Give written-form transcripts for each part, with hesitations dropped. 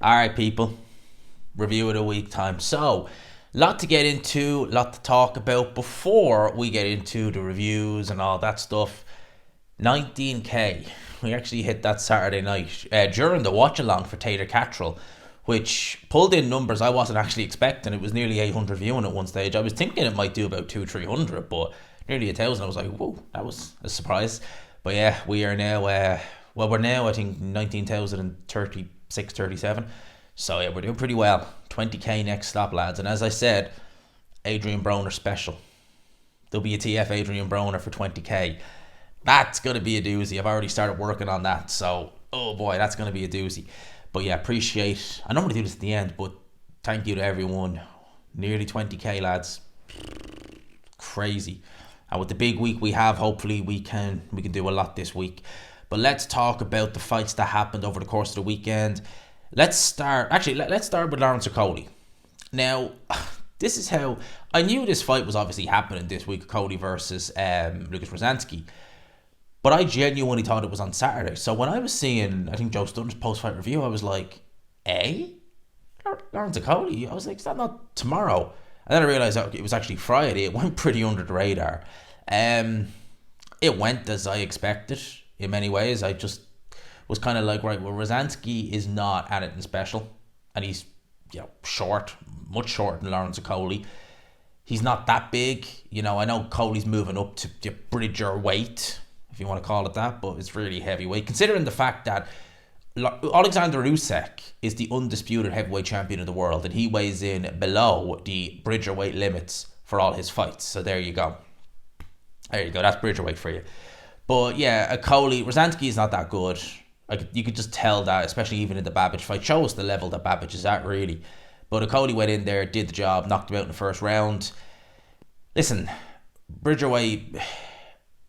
Alright, people. Review of the week time. So, lot to get into, lot to talk about before we get into the reviews and all that stuff. 19k. We actually hit that Saturday night during the watch along for Taylor Catterall, which pulled in numbers I wasn't actually expecting. It was nearly 800 viewing at one stage. I was thinking it might do about 200-300, but nearly 1,000. I was like, whoa, that was a surprise. But yeah, we are now, we're now, I think, 19,036, 37. So yeah, we're doing pretty well. 20k next stop, lads. And as I said, Adrian Broner special. WTF Adrian Broner for 20k. That's going to be a doozy. I've already started working on that. So, oh boy, that's going to be a doozy. But yeah, appreciate. I normally do this at the end, but thank you to everyone. Nearly 20k, lads. Crazy. And with the big week we have, hopefully we can do a lot this week. But let's talk about the fights that happened over the course of the weekend. Let's start with Lawrence Okolie. Now, this is how I knew this fight was obviously happening this week, Okolie versus Lucas Rosansky. But I genuinely thought it was on Saturday. So when I was seeing, I think Joe Stunner's post-fight review, I was like, Lawrence Okolie? I was like, is that not tomorrow? And then I realised that it was actually Friday. It went pretty under the radar. It went as I expected in many ways. I just was kind of like, right, well, Rosansky is not anything special. And he's, short, much shorter than Lawrence Okolie. He's not that big. I know Coley's moving up to the bridger weight, if you want to call it that, but it's really heavyweight. Considering the fact that Oleksandr Usyk is the undisputed heavyweight champion of the world, and he weighs in below the bridger weight limits for all his fights. So there you go. That's bridger weight for you. But yeah, Rosansky is not that good. You could just tell that, especially even in the Babbage fight. Shows the level that Babbage is at, really. But Okolie went in there, did the job, knocked him out in the first round. Listen, bridgerweight,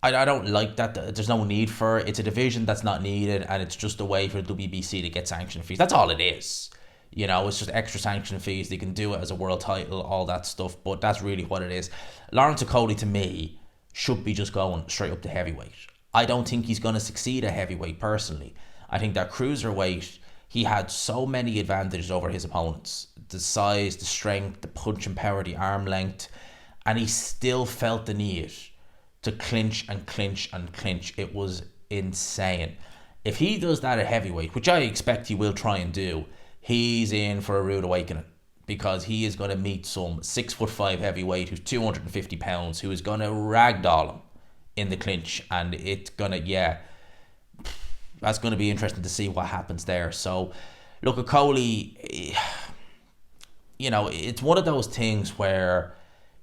I don't like that. There's no need for it. It's a division that's not needed, and it's just a way for the WBC to get sanction fees. That's all it is. It's just extra sanction fees. They can do it as a world title, all that stuff, but that's really what it is. Lawrence Okolie, to me, should be just going straight up to heavyweight. I don't think he's going to succeed at heavyweight, personally. I think that cruiserweight, he had so many advantages over his opponents. The size, the strength, the punching power, the arm length, and he still felt the need to clinch and clinch and clinch. It was insane. If he does that at heavyweight, which I expect he will try and do, he's in for a rude awakening, because he is going to meet some 6'5" heavyweight who's 250 pounds, who is going to ragdoll him in the clinch, and it's going to, that's going to be interesting to see what happens there. So, look, Okolie, it's one of those things where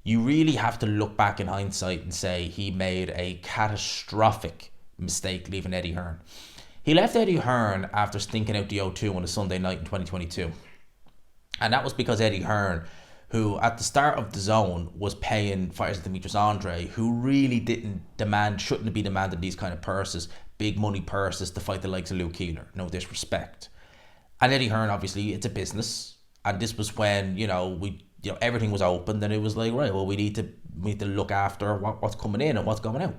you really have to look back in hindsight and say he made a catastrophic mistake leaving Eddie Hearn. He left Eddie Hearn after stinking out the O2 on a Sunday night in 2022. And that was because Eddie Hearn, who at the start of the zone was paying fighters like Demetrius Andre, who really shouldn't be demanding these kind of purses, big money purses, to fight the likes of Luke Keeler. No disrespect. And Eddie Hearn, obviously, it's a business. And this was when, everything was open. Then it was like, right, well, we need to look after what's coming in and what's going out.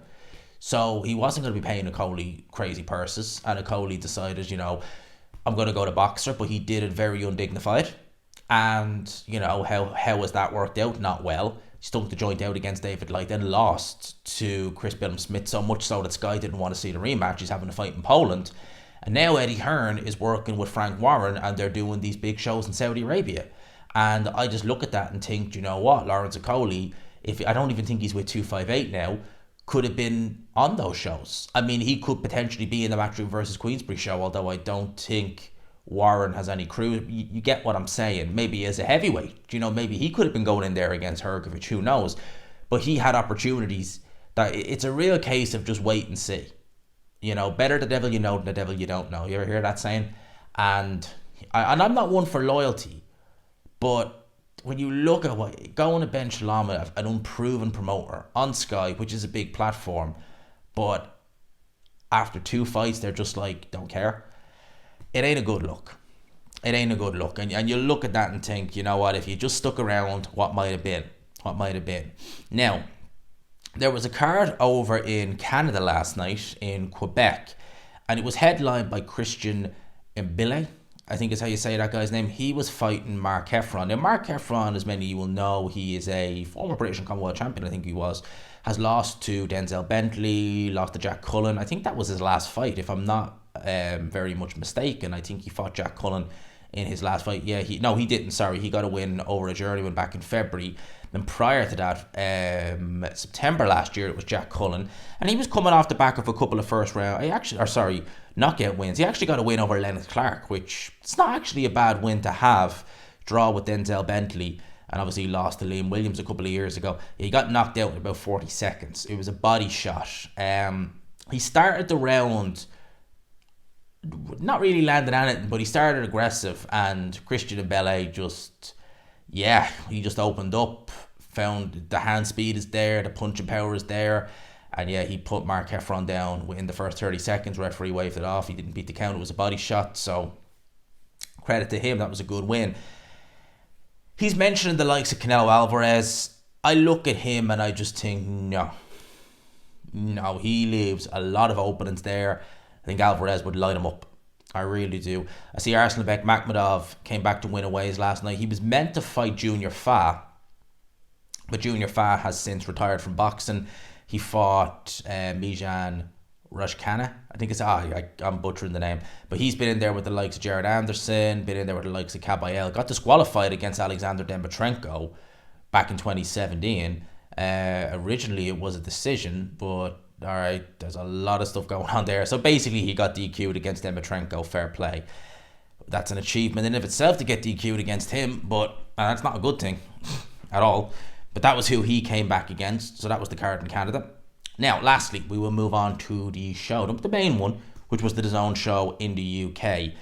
So he wasn't going to be paying Okolie crazy purses. And Okolie decided, I'm going to go to boxer. But he did it very undignified. And, how was that worked out? Not well. He stunk the joint out against David Light, then lost to Chris Billum-Smith, so much so that Sky didn't want to see the rematch. He's having a fight in Poland. And now Eddie Hearn is working with Frank Warren, and they're doing these big shows in Saudi Arabia. And I just look at that and think, you know what, Lawrence Okolie, I don't even think he's with 258 now, could have been on those shows. I mean, he could potentially be in the Matchroom versus Queensberry show, although I don't think Warren has any crew. You get what I'm saying. Maybe as a heavyweight, maybe he could have been going in there against Hergovich, who knows. But he had opportunities. That it's a real case of just wait and see. Better the devil you know than the devil you don't know. You ever hear that saying? And I'm not one for loyalty, but when you look at going to bench Lama, an unproven promoter on Sky, which is a big platform, but after 2 fights they're just like, don't care. It ain't a good look. It ain't a good look. And you look at that and think, you know what, if you just stuck around, what might have been? What might have been? Now, there was a card over in Canada last night in Quebec, and it was headlined by Christian Mbilli. I think is how you say that guy's name. He was fighting Mark Heffron. Now, Mark Heffron, as many of you will know, he is a former British and Commonwealth champion, I think he was. Has lost to Denzel Bentley, lost to Jack Cullen. I think that was his last fight, if I'm not very much mistaken. I think he fought Jack Cullen in his last fight. Yeah, he didn't. Sorry, he got a win over a journeyman back in February. Then prior to that, September last year, it was Jack Cullen, and he was coming off the back of a couple of first round. Knockout wins. He actually got a win over Lennox Clark, which it's not actually a bad win to have. Draw with Denzel Bentley, and obviously he lost to Liam Williams a couple of years ago. He got knocked out in about 40 seconds. It was a body shot. He started the round not really landing on it, but he started aggressive, and Christian Mbilli he just opened up, found the hand speed is there, the punching power is there, and he put Mark Heffron down within the first 30 seconds. Referee waved it off. He didn't beat the count. It was a body shot, so credit to him. That was a good win. He's mentioning the likes of Canelo Alvarez. I look at him and I just think, no, he leaves a lot of openings there. I think Alvarez would light him up. I really do. I see Arslanbek Makhmudov came back to win aways last night. He was meant to fight Junior Fa, but Junior Fa has since retired from boxing. He fought Mijan Rajkana. I think it's, I'm butchering the name. But he's been in there with the likes of Jared Anderson, been in there with the likes of Kabayel. Got disqualified against Alexander Dembachenko back in 2017. Originally it was a decision, but alright, there's a lot of stuff going on there. So basically he got DQ'd against Dembachenko, fair play. That's an achievement in of itself to get DQ'd against him, but that's not a good thing at all. But that was who he came back against, so that was the card in Canada. Now, lastly, we will move on to the show, the main one, which was the DAZN show in the UK.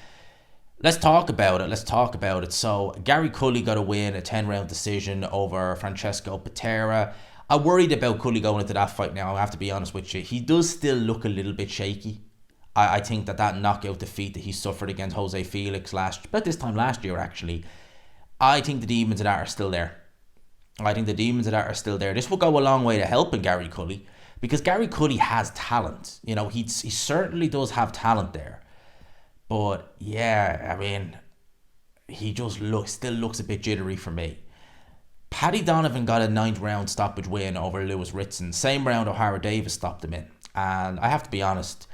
Let's talk about it. So, Gary Cully got a win, a 10-round decision over Francesco Patera. I worried about Cully going into that fight now, I have to be honest with you. He does still look a little bit shaky. I think that knockout defeat that he suffered against Jose Felix about this time last year, actually, I think the demons of that are still there. This will go a long way to helping Gary Cully, because Gary Cully has talent. He certainly does have talent there. But he just still looks a bit jittery for me. Paddy Donovan got a 9th round stoppage win over Lewis Ritson. Same round O'Hara Davis stopped him in. And I have to be honest,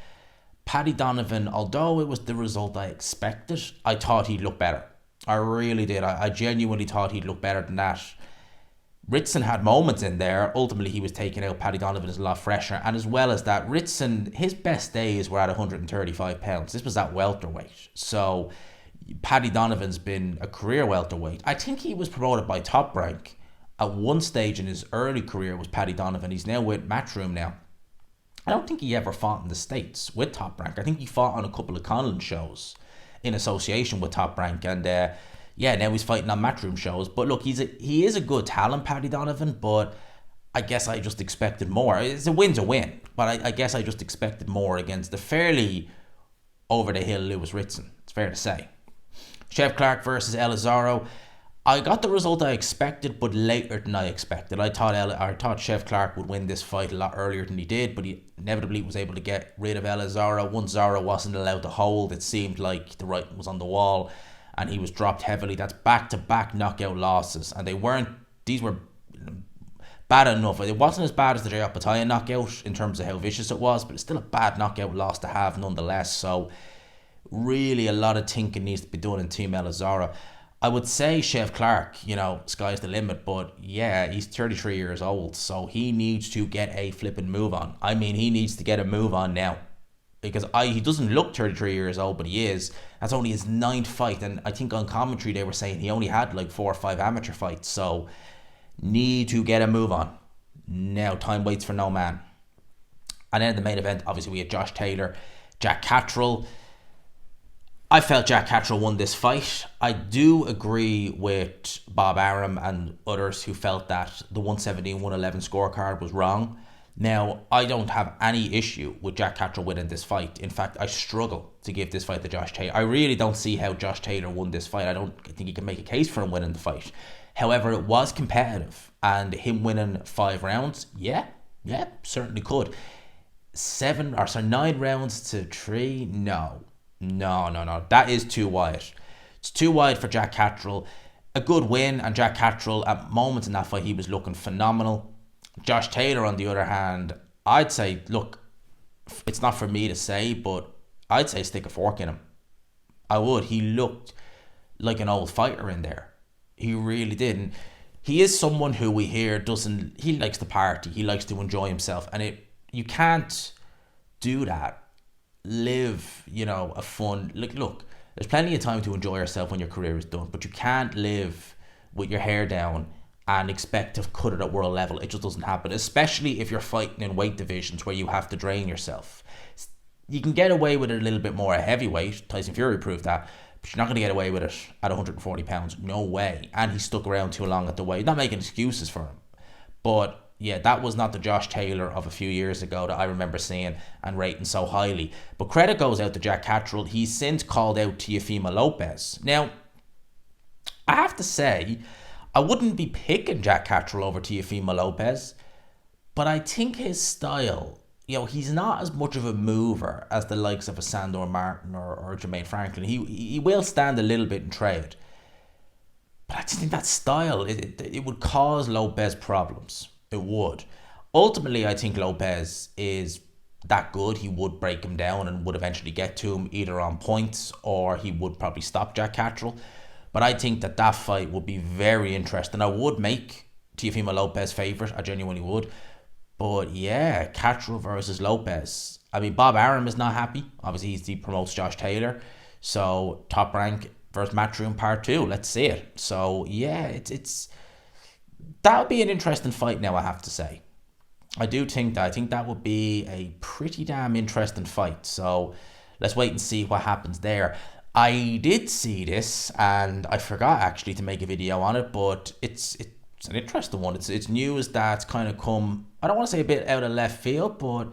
Paddy Donovan, although it was the result I expected, I thought he'd look better. I really did. I genuinely thought he'd look better than that. Ritson had moments in there. Ultimately, he was taken out. Paddy Donovan is a lot fresher. And as well as that, Ritson, his best days were at 135 pounds. This was at welterweight. So, Paddy Donovan's been a career welterweight. I think he was promoted by Top Rank. At one stage in his early career was Paddy Donovan. He's now with Matchroom now. I don't think he ever fought in the States with Top Rank. I think he fought on a couple of Conlon shows in association with Top Rank. And now he's fighting on Matchroom shows. But look, he is a good talent, Paddy Donovan, but I guess I just expected more. It's a win's a win, but I guess I just expected more against the fairly over-the-hill Lewis Ritson. It's fair to say. Chef Clark versus Elizardo. I got the result I expected, but later than I expected. I thought Chef Clark would win this fight a lot earlier than he did, but he inevitably was able to get rid of Elizardo. Once Zara wasn't allowed to hold, it seemed like the writing was on the wall, and he was dropped heavily. That's back-to-back knockout losses, and these were bad enough. It wasn't as bad as the Jay Opetaia knockout in terms of how vicious it was, but it's still a bad knockout loss to have nonetheless. So really a lot of thinking needs to be done in Team Elizardo. I would say Chef Clark, sky's the limit, but he's 33 years old, so he needs to get a flipping move on. He needs to get a move on now, because he doesn't look 33 years old, but he is. That's only his 9th fight, and I think on commentary they were saying he only had like 4 or 5 amateur fights, so need to get a move on. Now, time waits for no man. And then the main event, obviously we had Josh Taylor, Jack Catterall. I felt Jack Catterall won this fight. I do agree with Bob Arum and others who felt that the 117-111 scorecard was wrong. Now, I don't have any issue with Jack Catterall winning this fight. In fact, I struggle to give this fight to Josh Taylor. I really don't see how Josh Taylor won this fight. I don't think you can make a case for him winning the fight. However, it was competitive, and him winning 5 rounds, certainly could. 9 rounds to 3, no. That is too wide. It's too wide for Jack Catterall. A good win, and Jack Catterall, at moments in that fight, he was looking phenomenal. Josh Taylor, on the other hand, I'd say, look, it's not for me to say, but I'd say stick a fork in him. I would. He looked like an old fighter in there. He really did. And he is someone who we hear he likes to party. He likes to enjoy himself. And you can't do that. Live, a fun, look, there's plenty of time to enjoy yourself when your career is done, but you can't live with your hair down and expect to cut it at world level. It just doesn't happen, especially if you're fighting in weight divisions where you have to drain yourself. You can get away with it a little bit more at heavyweight. Tyson Fury proved that. But you're not going to get away with it at 140 pounds. No way. And he stuck around too long at the weight. Not making excuses for him. But yeah, that was not the Josh Taylor of a few years ago that I remember seeing and rating so highly. But credit goes out to Jack Catterall. He's since called out Teofimo Lopez. Now, I have to say, I wouldn't be picking Jack Catterall over Teofimo Lopez. But I think his style, he's not as much of a mover as the likes of a Sandor Martin or Jermaine Franklin. He will stand a little bit in trade. But I just think that style, it would cause Lopez problems. It would. Ultimately, I think Lopez is that good. He would break him down and would eventually get to him either on points or he would probably stop Jack Catterall. But I think that fight would be very interesting. I would make Teofimo Lopez favourite. I genuinely would. But yeah, Catterall versus Lopez. I mean, Bob Arum is not happy. Obviously, he promotes Josh Taylor. So, Top Rank versus Matchroom Part 2. Let's see it. So, yeah, it's that would be an interesting fight now, I have to say. I think that would be a pretty damn interesting fight. So, let's wait and see what happens there. I did see this, and I forgot actually to make a video on it, but it's an interesting one. It's news that's kind of come, I don't want to say a bit out of left field, but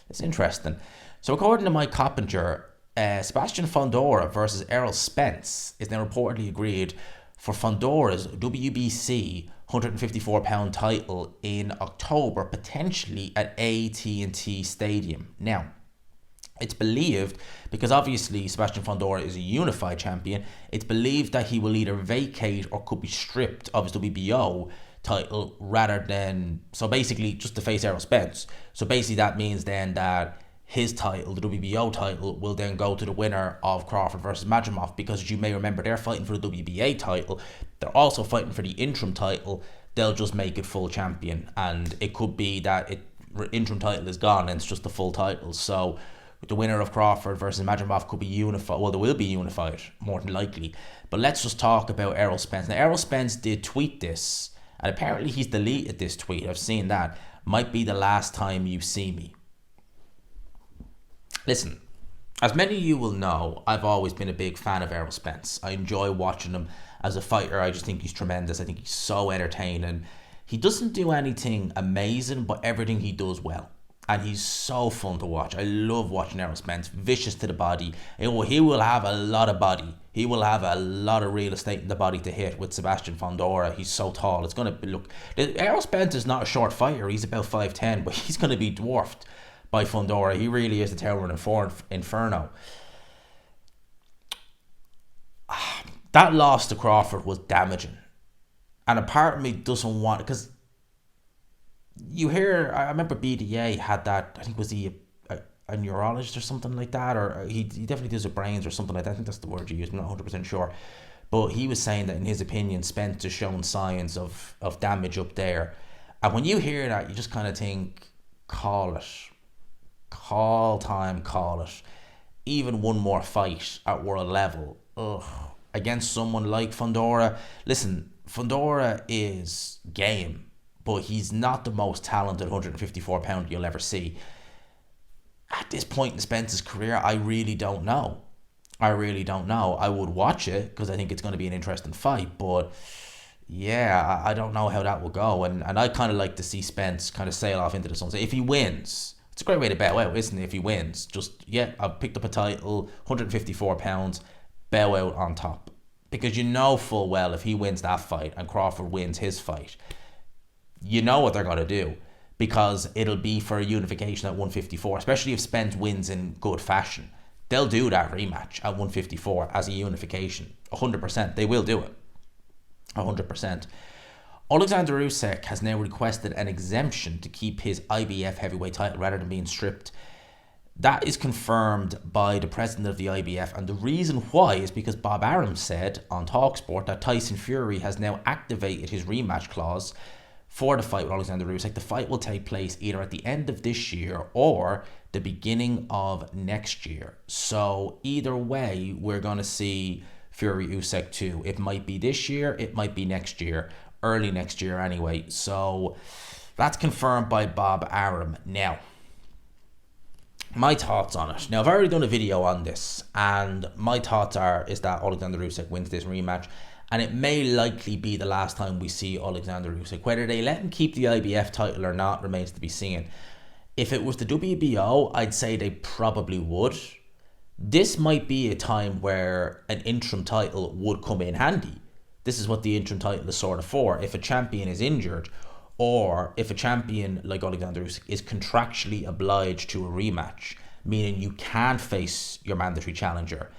it's interesting. So according to Mike Coppinger, Sebastian Fundora versus Errol Spence is now reportedly agreed for Fundora's WBC 154-pound title in October, potentially at AT&T Stadium. Now, it's believed, because obviously Sebastian Fundora is a unified champion, it's believed that he will either vacate or could be stripped of his WBO title rather than, so basically just to face Errol Spence. So basically that means then that his title, the WBO title, will then go to the winner of Crawford versus Madrimov, because as you may remember, they're fighting for the WBA title. They're also fighting for the interim title. They'll just make it full champion, and it could be that interim title is gone and it's just the full title. So the winner of Crawford versus Madrimov could be unified. Well, they will be unified, more than likely. But let's just talk about Errol Spence. Now, Errol Spence did tweet this, and apparently he's deleted this tweet. I've seen that. Might be the last time you see me. Listen, as many of you will know, I've always been a big fan of Errol Spence. I enjoy watching him as a fighter. I just think he's tremendous. I think he's so entertaining. He doesn't do anything amazing, but everything he does well. And he's so fun to watch. I love watching Errol Spence. Vicious to the body. He will have a lot of body. He will have a lot of real estate in the body to hit with Sebastian Fundora. He's so tall. It's going to look... Errol Spence is not a short fighter. He's about 5'10", but he's going to be dwarfed by Fundora. He really is the towering inferno. That loss to Crawford was damaging. And a part of me doesn't want... Because you hear, I remember BDA had that, I think was he a neurologist or something like that, or he definitely does with brains or something like that. I think that's the word you use, I'm not 100% sure. But he was saying that in his opinion, Spence is showing signs of damage up there. And when you hear that, you just kind of think, call it. Call it. Even one more fight at world level. Against someone like Fundora. Listen, Fundora is game, but he's not the most talented 154-pounder you'll ever see. At this point in Spence's career, I really don't know. I would watch it because I think it's going to be an interesting fight, but yeah, I don't know how that will go. And I kind of like to see Spence kind of sail off into the sunset. If he wins, it's a great way to bow out, isn't it? If he wins, I've picked up a title, 154 pounds, bow out on top. Because you know full well if he wins that fight and Crawford wins his fight, you know what they're going to do, because it'll be for a unification at 154, especially if Spence wins in good fashion. they'll do that rematch at 154 as a unification. 100%. They will do it. 100%. Oleksandr Usyk has now requested an exemption to keep his IBF heavyweight title rather than being stripped. That is confirmed by the president of the IBF, and the reason why is because Bob Arum said on TalkSport that Tyson Fury has now activated his rematch clause for the fight with Oleksandr Usyk. The fight will take place either at the end of this year or the beginning of next year. So either way, we're going to see Fury Usyk 2. It might be this year, it might be next year, early next year anyway. So that's confirmed by Bob Arum. Now, my thoughts on it. Now, I've already done a video on this, and my thoughts is that Oleksandr Usyk wins this rematch, and it may likely be the last time we see Oleksandr Usyk. Whether they let him keep the IBF title or not remains to be seen. If it was the WBO, I'd say they probably would. This might be a time where an interim title would come in handy. This is what the interim title is sort of for. If a champion is injured, or if a champion like Oleksandr Usyk is contractually obliged to a rematch, meaning you can't face your mandatory challenger,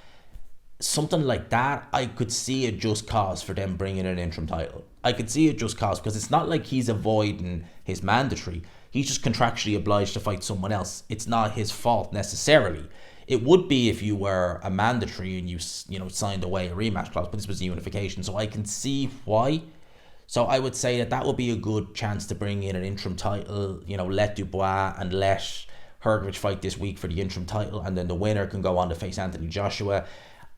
something like that, I could see a just cause for them bringing in an interim title. I could see a just cause, because it's not like he's avoiding his mandatory. He's just contractually obliged to fight someone else. It's not his fault necessarily. It would be if you were a mandatory and you signed away a rematch clause, but this was a unification, so I can see why. So I would say that would be a good chance to bring in an interim title, let Dubois and let Hrgovic fight this week for the interim title, and then the winner can go on to face Anthony Joshua.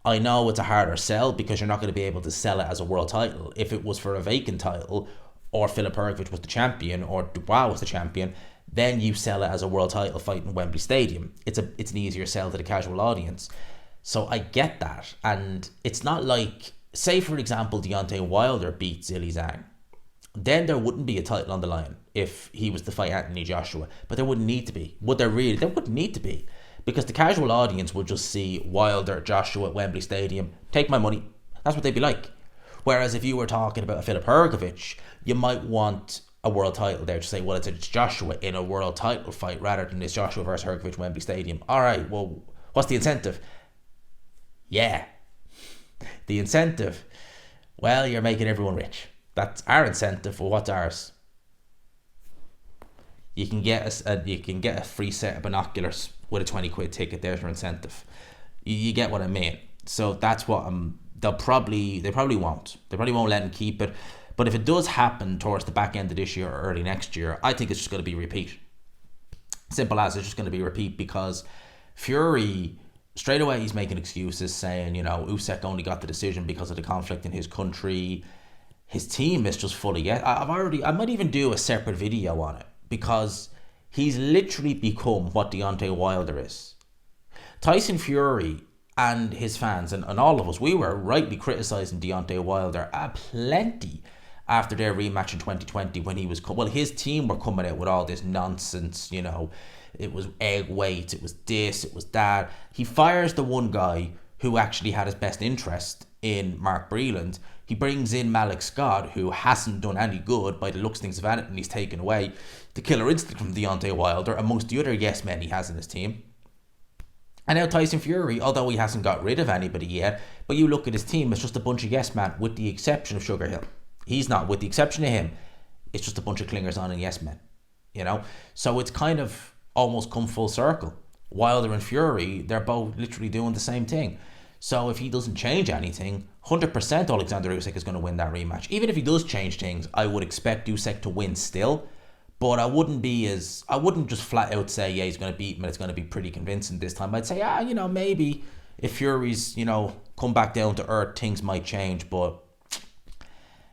I know it's a harder sell because you're not going to be able to sell it as a world title. If it was for a vacant title, or Filip Hrgovic was the champion, or Dubois was the champion, then you sell it as a world title fight in Wembley Stadium. It's an easier sell to the casual audience. So I get that. And it's not like, say for example, Deontay Wilder beat Zhilei Zhang. Then there wouldn't be a title on the line if he was to fight Anthony Joshua. But there wouldn't need to be. Would there really? There wouldn't need to be. Because the casual audience would just see Wilder, Joshua at Wembley Stadium. Take my money. That's what they'd be like. Whereas if you were talking about a Filip Hrgovic, you might want a world title there to say, well, it's Joshua in a world title fight rather than it's Joshua versus Hrgovic Wembley Stadium. All right, well, what's the incentive? Yeah, the incentive. Well, you're making everyone rich. That's our incentive. Well, what's ours? You can get a free set of binoculars with a 20 quid ticket. There's your incentive. You get what I mean. So that's what they probably won't. They probably won't let him keep it. But if it does happen towards the back end of this year or early next year, I think it's just going to be repeat. Simple as, it's just going to be repeat, because Fury, straight away he's making excuses saying, Usyk only got the decision because of the conflict in his country. His team is just fully... I might even do a separate video on it, because he's literally become what Deontay Wilder is. Tyson Fury and his fans and all of us, we were rightly criticising Deontay Wilder plenty after their rematch in 2020 when he was... his team were coming out with all this nonsense, it was egg weight, it was this, it was that. He fires the one guy who actually had his best interest in Mark Breland. He brings in Malik Scott, who hasn't done any good by the looks of things of anything he's taken away. The killer instinct from Deontay Wilder, amongst the other yes men he has in his team. And now Tyson Fury, although he hasn't got rid of anybody yet, but you look at his team, it's just a bunch of yes men, with the exception of Sugar Hill. He's not, with the exception of him, it's just a bunch of clingers on and yes men. So it's kind of almost come full circle. Wilder and Fury, they're both literally doing the same thing. So if he doesn't change anything, 100% Oleksandr Usyk is going to win that rematch. Even if he does change things, I would expect Usyk to win still. But I wouldn't just flat out say, yeah, he's going to beat him and it's going to be pretty convincing this time. I'd say, maybe if Fury's, come back down to earth, things might change. But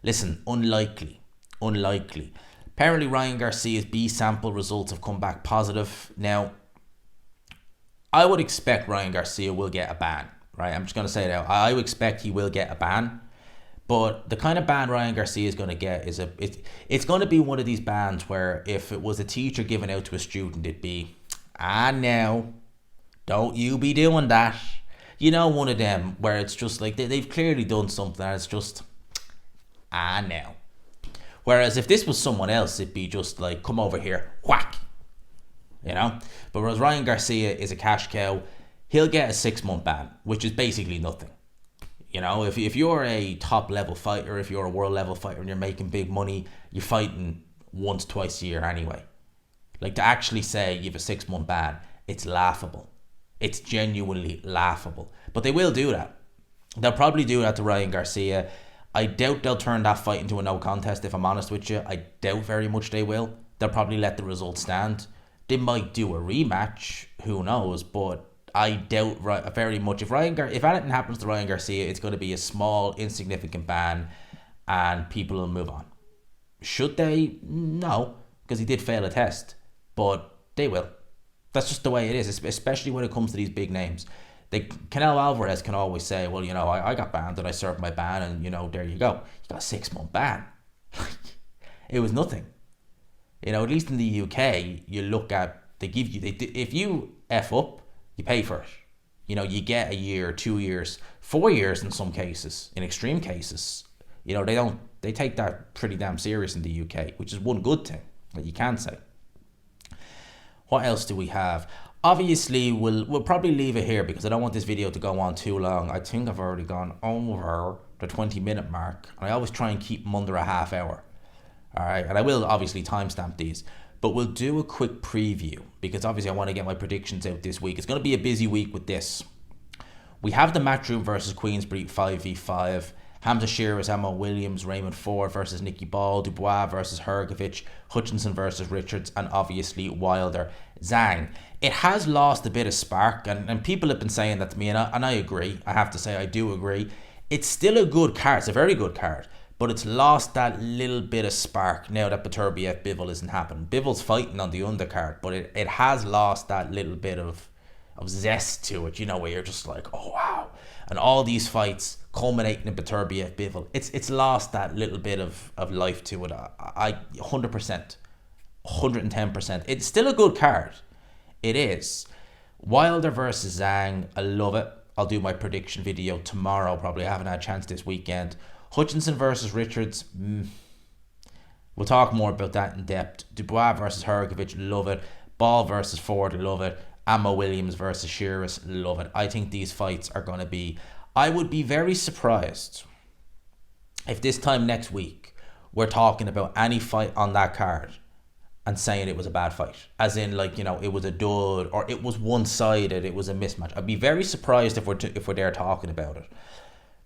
listen, unlikely. Apparently Ryan Garcia's B sample results have come back positive. Now, I would expect Ryan Garcia will get a ban. Right, I'm just going to say it out. I would expect he will get a ban. But the kind of ban Ryan Garcia is going to get is it's going to be one of these bans where if it was a teacher giving out to a student, it'd be, now, don't you be doing that. One of them where it's just like they've clearly done something and it's just, now. Whereas if this was someone else, it'd be just like, come over here, whack. But whereas Ryan Garcia is a cash cow, he'll get a 6-month ban, which is basically nothing. You know, if you're a top level fighter, if you're a world level fighter and you're making big money, you're fighting once, twice a year anyway. Like, to actually say you have a 6-month ban, it's laughable. It's genuinely laughable. But they will do that. They'll probably do that to Ryan Garcia. I doubt they'll turn that fight into a no contest, if I'm honest with you. I doubt very much they will. They'll probably let the result stand. They might do a rematch, who knows, but I doubt very much. If anything happens to Ryan Garcia, it's going to be a small, insignificant ban and people will move on. Should they? No, because he did fail a test, but they will. That's just the way it is, especially when it comes to these big names. Canelo Alvarez can always say, well, you know, I got banned and I served my ban and, you know, there you go. You got a 6-month ban. It was nothing. You know, at least in the UK, you look at, if you F up, you pay for it. You know, you get a year, 2 years, 4 years in some cases, in extreme cases. You know, they take that pretty damn serious in the UK, which is one good thing that you can say. What else do we have? Obviously, we'll probably leave it here because I don't want this video to go on too long. I think I've already gone over the 20-minute mark. And I always try and keep them under a half hour. All right, and I will obviously timestamp these. But we'll do a quick preview because obviously I want to get my predictions out this week. It's going to be a busy week with this. We have the Matchroom versus Queensberry 5v5. Hamza Shearer's Ammo Williams, Raymond Ford versus Nicky Ball, Dubois versus Hrgovic, Hutchinson versus Richards, and obviously Wilder Zhang. It has lost a bit of spark, and people have been saying that to me, and I agree. I have to say I do agree. It's still a good card. It's a very good card, but it's lost that little bit of spark now that Beterbiev Bivol isn't happening. Bivol's fighting on the undercard, but it has lost that little bit of zest to it, you know, where you're just like, oh wow. And all these fights culminating in Beterbiev Bivol, it's lost that little bit of life to it. I 100%, 110%. It's still a good card. It is. Wilder versus Zhang, I love it. I'll do my prediction video tomorrow. Probably haven't had a chance this weekend. Hutchinson versus Richards. We'll talk more about that in depth. Dubois versus Hrgovic, love it. Ball versus Ford, love it. Ammo Williams versus Shearers, love it. I think these fights are going to be... I would be very surprised if this time next week we're talking about any fight on that card and saying it was a bad fight. As in, like, you know, it was a dud or it was one-sided, it was a mismatch. I'd be very surprised if we're there talking about it.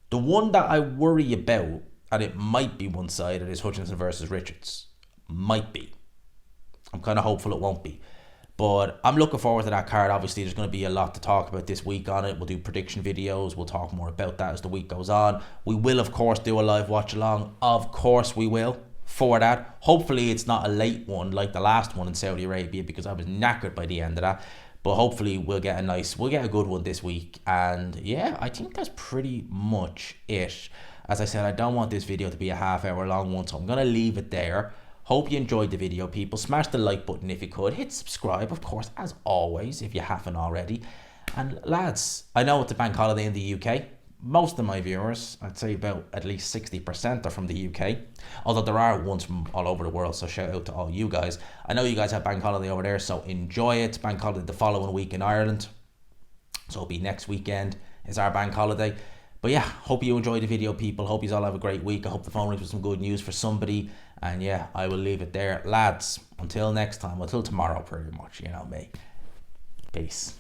The one that I worry about, and it might be one-sided, is Hutchinson versus Richards. Might be. I'm kind of hopeful it won't be. But I'm looking forward to that card. Obviously, there's going to be a lot to talk about this week on it. We'll do prediction videos. We'll talk more about that as the week goes on. We will, of course, do a live watch along. Of course, we will for that. Hopefully, it's not a late one like the last one in Saudi Arabia because I was knackered by the end of that. But hopefully, we'll get a good one this week. And yeah, I think that's pretty much it. As I said, I don't want this video to be a half-hour long one, so I'm going to leave it there. Hope you enjoyed the video, people. Smash the like button if you could. Hit subscribe, of course, as always, if you haven't already. And lads, I know it's a bank holiday in the UK. Most of my viewers, I'd say about at least 60% are from the UK. Although there are ones from all over the world, so shout out to all you guys. I know you guys have bank holiday over there, so enjoy it. It's bank holiday the following week in Ireland. So it'll be next weekend is our bank holiday. But yeah, hope you enjoyed the video, people. Hope you all have a great week. I hope the phone rings with some good news for somebody. And yeah, I will leave it there. Lads, until next time, until tomorrow pretty much, you know me. Peace.